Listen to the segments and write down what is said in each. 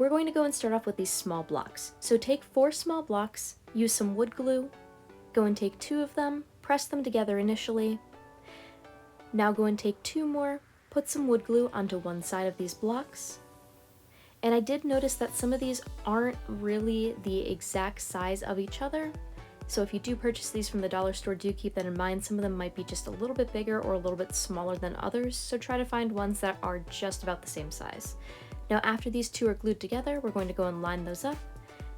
we're going to go and start off with these small blocks. So take 4 small blocks, use some wood glue, go and take 2 of them, press them together initially. Now go and take 2 more, put some wood glue onto one side of these blocks. And I did notice that some of these aren't really the exact size of each other. So if you do purchase these from the dollar store, do keep that in mind. Some of them might be just a little bit bigger or a little bit smaller than others, so try to find ones that are just about the same size. Now after these 2 are glued together, we're going to go and line those up,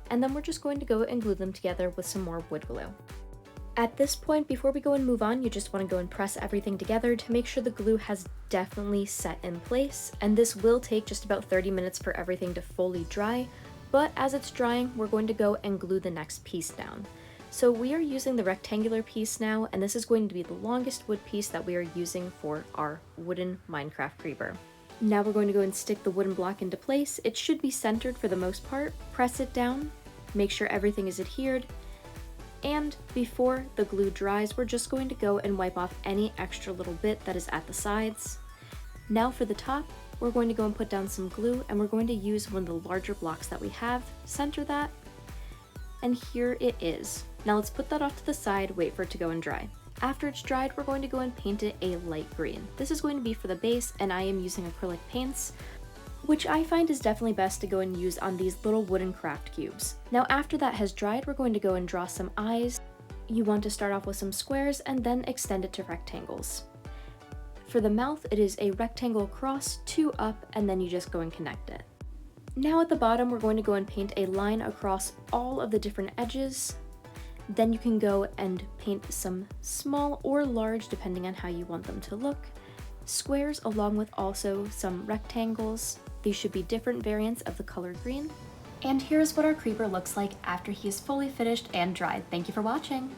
and then we're just going to go and glue them together with some more wood glue. At this point, before we go and move on, you just want to go and press everything together to make sure the glue has definitely set in place, and this will take just about 30 minutes for everything to fully dry, but as it's drying, we're going to go and glue the next piece down. So we are using the rectangular piece now, and this is going to be the longest wood piece that we are using for our wooden Minecraft creeper. Now we're going to go and stick the wooden block into place. It should be centered for the most part. Press it down, make sure everything is adhered, and before the glue dries, we're just going to go and wipe off any extra little bit that is at the sides. Now for the top, we're going to go and put down some glue, and we're going to use one of the larger blocks that we have, center that, and here it is. Now let's put that off to the side, wait for it to go and dry. After it's dried, we're going to go and paint it a light green. This is going to be for the base, and I am using acrylic paints, which I find is definitely best to go and use on these little wooden craft cubes. Now after that has dried, we're going to go and draw some eyes. You want to start off with some squares and then extend it to rectangles. For the mouth, it is a rectangle across, 2 up, and then you just go and connect it. Now at the bottom, we're going to go and paint a line across all of the different edges. Then you can go and paint some small or large, depending on how you want them to look, squares along with also some rectangles. These should be different variants of the color green. And here's what our creeper looks like after he is fully finished and dried. Thank you for watching!